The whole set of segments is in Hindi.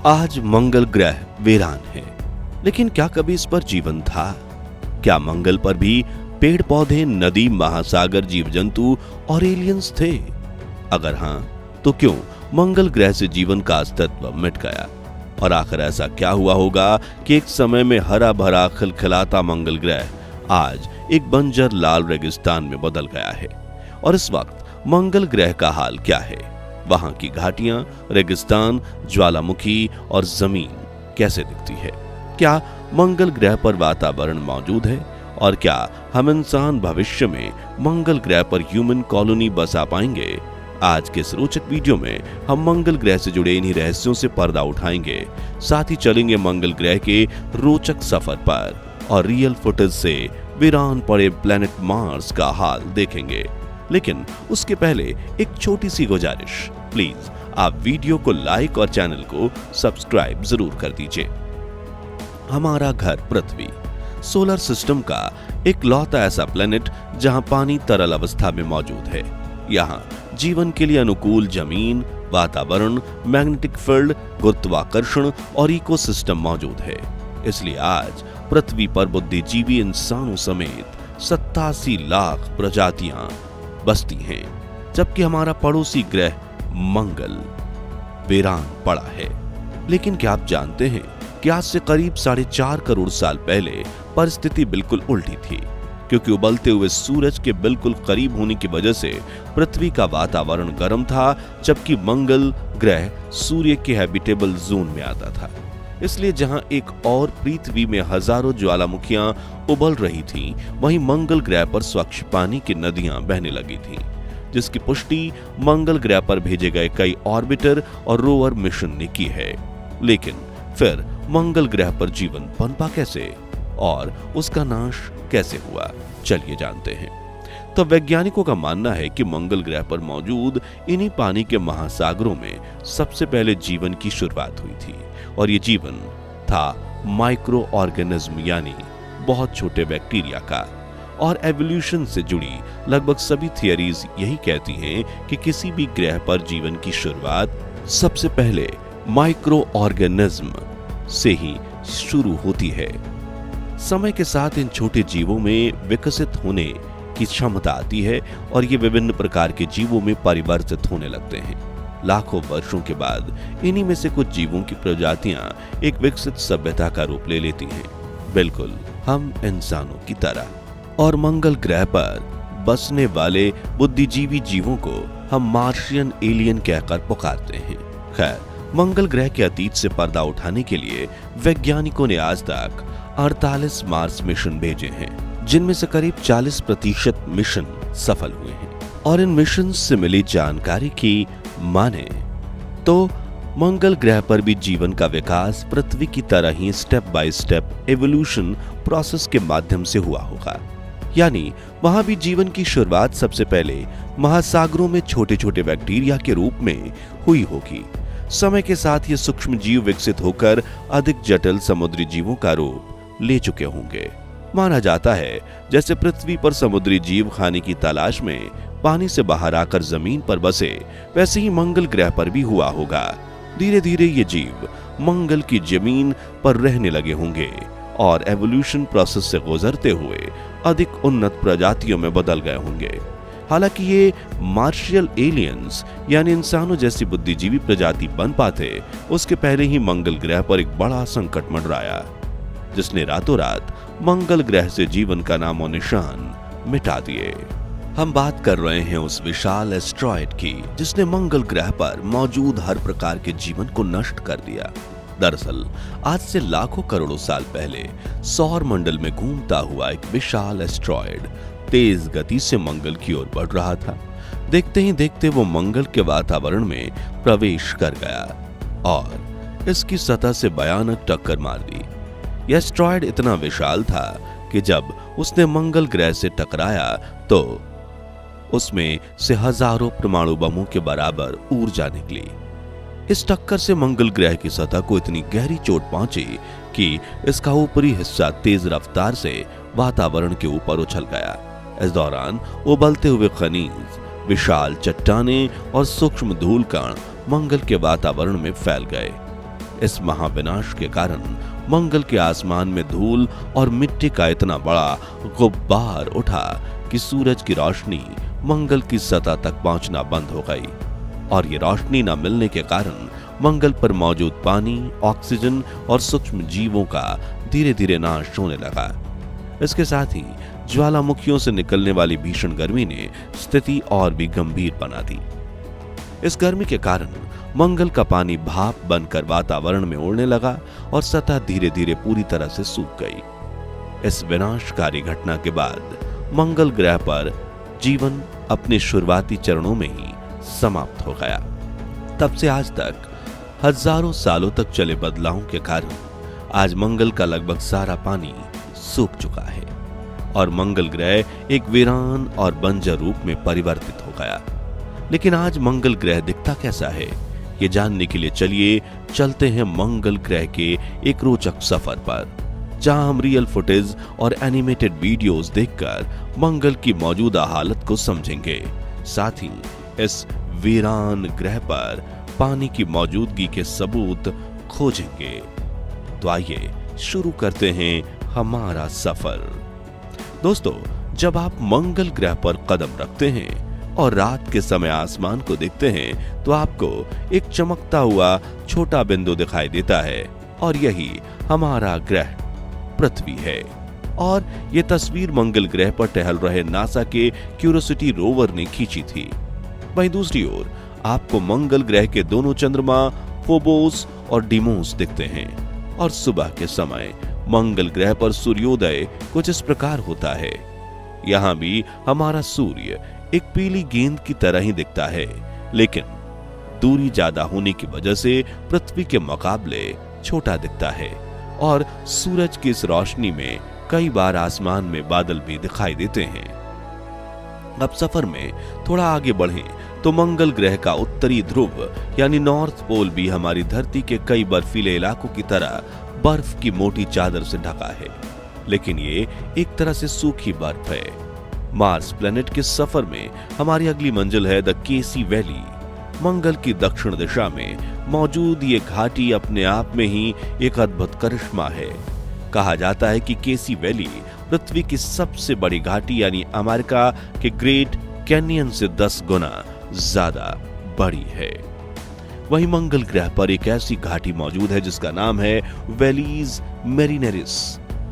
आज मंगल ग्रह वीरान है, लेकिन क्या कभी इस पर जीवन था? क्या मंगल पर भी पेड़ पौधे, नदी, महासागर, जीव जंतु और एलियंस थे? अगर हां, तो क्यों मंगल ग्रह से जीवन का अस्तित्व मिट गया? और आखिर ऐसा क्या हुआ होगा कि एक समय में हरा भरा खिलखिलाता मंगल ग्रह आज एक बंजर लाल रेगिस्तान में बदल गया है? और इस वक्त मंगल ग्रह का हाल क्या है? वहां की घाटियां, रेगिस्तान, ज्वालामुखी और जमीन कैसे दिखती है? क्या मंगल ग्रह पर वातावरण मौजूद है? और क्या हम इंसान भविष्य में मंगल ग्रह पर ह्यूमन कॉलोनी बसा पाएंगे? आज के इस रोचक वीडियो में हम मंगल ग्रह से जुड़े इन्हीं रहस्यों से पर्दा उठाएंगे, साथ ही चलेंगे मंगल ग्रह के रोचक सफर पर और रियल फुटेज से वीरान पड़े प्लेनेट मार्स का हाल देखेंगे। लेकिन उसके पहले एक छोटी सी गुजारिश, प्लीज आप वीडियो को लाइक और चैनल को सब्सक्राइब जरूर कर दीजिए। हमारा घर पृथ्वी सोलर सिस्टम का एक लौता ऐसा प्लेनेट जहां पानी तरल अवस्था में मौजूद है। यहाँ जीवन के लिए अनुकूल जमीन, वातावरण, मैग्नेटिक फील्ड, गुरुत्वाकर्षण और इकोसिस्टम मौजूद है। इसलिए आज पृथ्वी पर बुद्धिजीवी इंसानों समेत 87 लाख प्रजातियां बसती हैं, जबकि हमारा पड़ोसी ग्रह मंगल वीरान पड़ा है। लेकिन क्या आप जानते हैं कि आज से करीब 4.5 करोड़ साल पहले परिस्थिति बिल्कुल उल्टी थी, क्योंकि उबलते हुए सूरज के बिल्कुल करीब होने की वजह से पृथ्वी का वातावरण गर्म था, जबकि मंगल ग्रह सूर्य के हैबिटेबल जोन में आता था। इसलिए जहां एक और पृथ्वी में हजारों ज्वालामुखियां उबल रही थीं, वहीं मंगल ग्रह पर स्वच्छ पानी की नदियां बहने लगी थीं, जिसकी पुष्टि मंगल ग्रह पर भेजे गए कई ऑर्बिटर और रोवर मिशन ने की है। लेकिन फिर मंगल ग्रह पर जीवन पनपा कैसे और उसका नाश कैसे हुआ, चलिए जानते हैं। तो वैज्ञानिकों का मानना है कि मंगल ग्रह पर मौजूद इन्हीं पानी के महासागरों में सबसे पहले जीवन की शुरुआत हुई थी, और ये जीवन था माइक्रो ऑर्गेनिज्म यानी बहुत छोटे बैक्टीरिया का। और एवोल्यूशन से जुड़ी लगभग सभी थियरीज यही कहती हैं कि किसी भी ग्रह पर जीवन की शुरुआत सबसे पहले माइक्रो ऑर्गेनिज्म से ही शुरू होती है। समय के साथ इन छोटे जीवों में विकसित होने की क्षमता आती है और ये विभिन्न प्रकार के जीवों में परिवर्तित होने लगते हैं। लाखों वर्षों के बाद इन्हीं में से कुछ जीवों की प्रजातियां एक विकसित सभ्यता का रूप ले लेती हैं, बिल्कुल हम इंसानों की तरह। और मंगल ग्रह पर बसने वाले बुद्धिजीवी जीवों को हम मार्शियन एलियन कहकर पुकारते हैं। खैर, मंगल ग्रह के अतीत से पर्दा उठाने के लिए वैज्ञानिकों ने आज तक 48 मार्स मिशन भेजे हैं, जिनमें से करीब 40% मिशन सफल हुए हैं। और इन मिशन से मिली जानकारी की माने तो मंगल ग्रह पर भी जीवन का विकास पृथ्वी की तरह ही step by step evolution process के माध्यम से हुआ होगा। यानी वहां भी जीवन की शुरुआत सबसे पहले महासागरों में छोटे छोटे बैक्टीरिया के रूप में हुई होगी। समय के साथ ये सूक्ष्म जीव विकसित होकर अधिक जटिल समुद्री जीवों का रूप ले चुके होंगे। माना जाता है जैसे पृथ्वी पर समुद्री जीव खाने की तलाश में पानी से बाहर आकर जमीन पर बसे, वैसे ही मंगल ग्रह पर भी हुआ होगा। धीरे धीरे ये जीव मंगल की जमीन पर रहने लगे होंगे और एवोल्यूशन प्रोसेस से गुजरते हुए अधिक उन्नत प्रजातियों में बदल गए होंगे। हालांकि ये मार्शियल एलियंस यानी इंसानों जैसी बुद्धिजीवी प्रजाति बन पाते, उसके पहले ही मंगल ग्रह पर एक बड़ा संकट मंडराया, जिसने रातों रात मंगल ग्रह से जीवन का नामो निशान मिटा दिए। हम बात कर रहे हैं उस विशाल एस्ट्रॉयड की, जिसने मंगल ग्रह पर मौजूद हर प्रकार के जीवन को नष्ट कर दिया। दरअसल आज से लाखों करोड़ों साल पहले सौर मंडल में घूमता हुआ एक विशाल एस्ट्रॉयड तेज गति से मंगल की ओर बढ़ रहा था। देखते ही देखते वो मंगल के वातावरण में प्रवेश कर गया और इसकी सतह से भयानक टक्कर मार दी। यह एस्ट्रॉयड इतना विशाल था कि जब उसने मंगल ग्रह से टकराया तो उसमें से हजारों परमाणु बमों के बराबर ऊर्जा निकली। इस टक्कर से मंगल ग्रह की सतह को इतनी गहरी चोट पहुंची कि इसका ऊपरी हिस्सा तेज रफ्तार से वातावरण के ऊपर उछल गया। इस दौरान उबलते हुए खनिज, विशाल चट्टानें और सूक्ष्म धूल कण मंगल के वातावरण में फैल गए। इस महाविनाश के कारण मंगल के आसमान में धूल और मिट्टी का इतना बड़ा गुब्बार उठा कि सूरज की रोशनी मंगल की सतह तक पहुंचना बंद हो गई और ये रोशनी न मिलने के कारण मंगल पर मौजूद पानी, ऑक्सीजन और सूक्ष्म जीवों का धीरे धीरे नाश होने लगा। इसके साथ ही ज्वालामुखियों से निकलने वाली भीषण गर्मी ने स्थिति और भी गंभीर बना दी। इस गर्मी के कारण मंगल का पानी भाप बनकर वातावरण में उड़ने लगा और सतह धीरे धीरे पूरी तरह से सूख गई। इस विनाशकारी घटना के बाद मंगल ग्रह पर जीवन अपने शुरुआती चरणों में ही समाप्त हो गया। तब से आज तक हजारों सालों तक चले बदलावों के कारण आज मंगल का लगभग सारा पानी सूख चुका है और मंगल ग्रह एक वीरान और बंजर रूप में परिवर्तित हो गया। लेकिन आज मंगल ग्रह दिखता कैसा है, ये जानने के लिए चलिए चलते हैं मंगल ग्रह के एक रोचक सफर पर, जहां हम रियल फुटेज और एनिमेटेड वीडियोस देखकर मंगल की मौजूदा हालत को समझेंगे। साथ ही इस वीरान ग्रह पर पानी की मौजूदगी के सबूत खोजेंगे। तो आइए शुरू करते हैं हमारा सफर। दोस्तों, जब आप मंगल ग्रह पर कदम रखते हैं और रात के समय आसमान को देखते हैं तो आपको एक चमकता हुआ छोटा बिंदु दिखाई देता है और यही हमारा ग्रह पृथ्वी है। और ये तस्वीर मंगल ग्रह पर टहल रहे नासा के क्यूरियोसिटी रोवर ने खींची थी। वहीं दूसरी ओर आपको मंगल ग्रह के दोनों चंद्रमा फोबोस और डिमोस दिखते हैं और सुबह के समय मंगल ग्रह पर सूर्योदय कुछ इस प्रकार होता है। यहां भी हमारा सूर्य एक पीली गेंद की तरह ही दिखता है, लेकिन दूरी ज्यादा होने की वजह से पृथ्वी के मुकाबले छोटा दिखता है और सूरज की इस रोशनी में कई बार आसमान में बादल भी दिखाई देते हैं। अब सफर में थोड़ा आगे बढ़ें तो मंगल ग्रह का उत्तरी ध्रुव यानी नॉर्थ पोल भी हमारी धरती के कई बर्फीले इलाकों की तरह बर्फ की मोटी चादर से ढका है, लेकिन ये एक तरह से सूखी बर्फ है। मार्स प्लेनेट के सफर में हमारी अगली मंजिल है द केसी वैली। मंगल की दक्षिण दिशा में मौजूद ये घाटी अपने आप में ही एक अद्भुत करिश्मा है। कहा जाता है कि केसी वैली पृथ्वी की सबसे बड़ी घाटी यानी अमेरिका के ग्रेट कैनियन से 10 गुना ज्यादा बड़ी है। वहीं मंगल ग्रह पर एक ऐसी घाटी मौजूद है जिसका नाम है वैलीज मेरिनेरिस,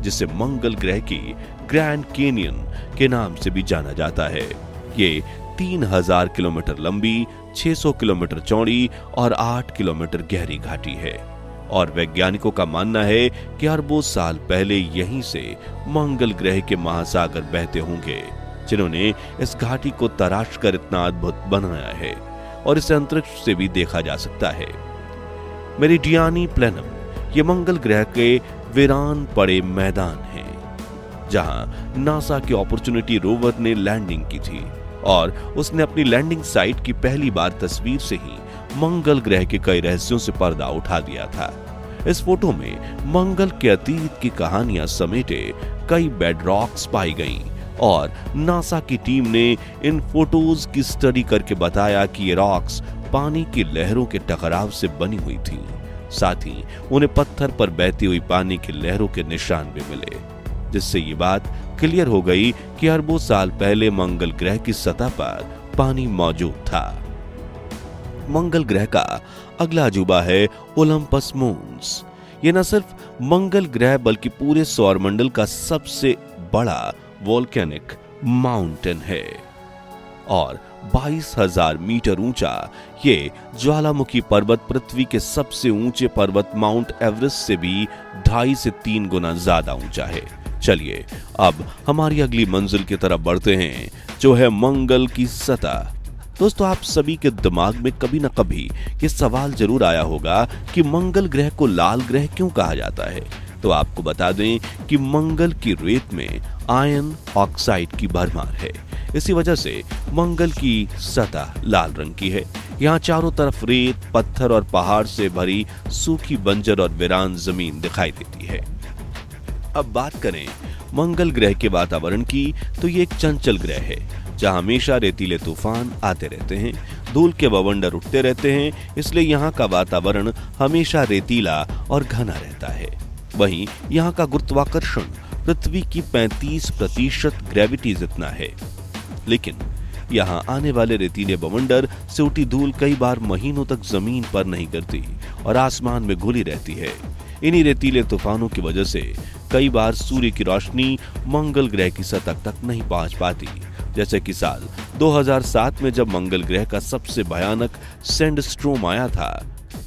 जिसे मंगल ग्रह की ग्रैंड कैनियन के नाम से भी जाना जाता है। ये 3000 किलोमीटर लंबी, 600 किलोमीटर चौड़ी और 8 किलोमीटर गहरी घाटी है और वैज्ञानिकों का मानना है कि अरबों साल पहले यहीं से मंगल ग्रह के महासागर बहते होंगे, जिन्होंने इस घाटी को तराश कर इतना अद्भुत बनाया है और इसे अंतरिक्ष से भी देखा जा सकता है। मेरिडियानी प्लेनम ये मंगल ग्रह के वीरान पड़े मैदान है, जहां नासा के अपॉर्चुनिटी रोवर ने लैंडिंग की थी और उसने अपनी लैंडिंग साइट की पहली बार तस्वीर से ही मंगल ग्रह के कई रहस्यों से पर्दा उठा दिया था। इस फोटो में मंगल के अतीत की कहानियां समेटे कई बेडरॉक्स पाई गईं और नासा की टीम ने इन फोटोज की स्टडी करके बताया कि ये रॉक्स पानी की लहरों के टकराव से बनी हुई थी। साथ ही उन्हें पत्थर पर बहती हुई पानी की लहरों के निशान भी मिले, जिससे ये बात क्लियर हो गई कि अरबों साल पहले मंगल ग्रह की सतह पर पानी मौजूद था। मंगल ग्रह का अगला अजूबा है ओलंपस मून्स। ये न सिर्फ मंगल ग्रह बल्कि पूरे सौरमंडल का सबसे बड़ा वोल्केनिक माउंटेन है और 22,000 मीटर ऊंचा ये ज्वालामुखी पर्वत पृथ्वी के सबसे ऊंचे पर्वत माउंट एवरेस्ट से भी 2.5 से 3 गुना ज्यादा ऊंचा है। चलिए अब हमारी अगली मंजिल की तरफ बढ़ते हैं, जो है मंगल की सतह। दोस्तों, आप सभी के दिमाग में कभी न कभी ये सवाल जरूर आया होगा कि मंगल ग्रह को लाल ग्रह क्यों कहा जाता है। तो आपको बता दें कि मंगल की रेत में आयरन ऑक्साइड की भरमार है। इसी वजह से मंगल की सतह लाल रंग की है। यहाँ चारों तरफ रेत, पत्थर और पहाड़ से भरी सूखी बंजर और वीरान जमीन दिखाई देती है। अब बात करें मंगल ग्रह के वातावरण की, तो ये एक चंचल ग्रह है जहां हमेशा रेतीले तूफान आते रहते हैं। धूल के बवंडर उठते रहते हैं, इसलिए यहाँ का वातावरण हमेशा रेतीला और घना रहता है। वहीं यहाँ का गुरुत्वाकर्षण पृथ्वी की 35% ग्रेविटी जितना है। लेकिन यहाँ आने वाले रेतीले बवंडर से उठी धूल कई बार महीनों तक जमीन पर नहीं गिरती और आसमान में घुली रहती है। इन्हीं रेतीले तूफानों की वजह से कई बार सूर्य की रोशनी मंगल ग्रह की सतह तक नहीं पहुंच पाती। जैसे कि साल 2007 में जब मंगल ग्रह का सबसे भयानक सैंडस्टॉर्म आया था,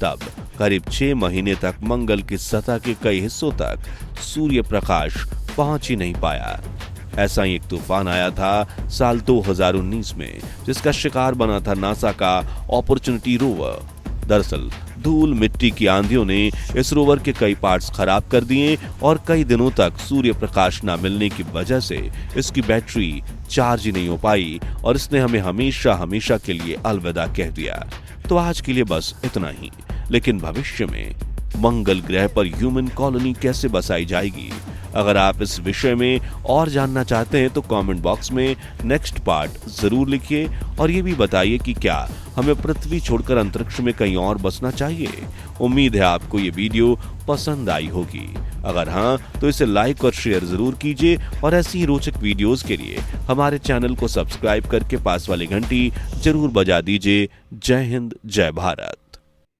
तब करीब 6 महीने तक मंगल की सतह के कई हिस्सों तक सूर्य प्रकाश पहुंच ही नहीं पाया। ऐसा ही एक तूफान आया था साल 2019 में, जिसका शिकार बना था नासा का अपॉर्चुनिटी रोवर। दरअसल धूल मिट्टी की आंधियों ने इस रोवर के कई पार्ट्स खराब कर दिए और कई दिनों तक सूर्य प्रकाश न मिलने की वजह से इसकी बैटरी चार्ज ही नहीं हो पाई और इसने हमें हमेशा हमेशा के लिए अलविदा कह दिया। तो आज के लिए बस इतना ही। लेकिन भविष्य में मंगल ग्रह पर ह्यूमन कॉलोनी कैसे बसाई जाएगी, अगर आप इस विषय में और जानना चाहते हैं तो कमेंट बॉक्स में नेक्स्ट पार्ट जरूर लिखिए और ये भी बताइए कि क्या हमें पृथ्वी छोड़कर अंतरिक्ष में कहीं और बसना चाहिए। उम्मीद है आपको ये वीडियो पसंद आई होगी। अगर हाँ तो इसे लाइक और शेयर जरूर कीजिए और ऐसी ही रोचक वीडियोस के लिए हमारे चैनल को सब्सक्राइब करके पास वाली घंटी जरूर बजा दीजिए। जय हिंद, जय भारत।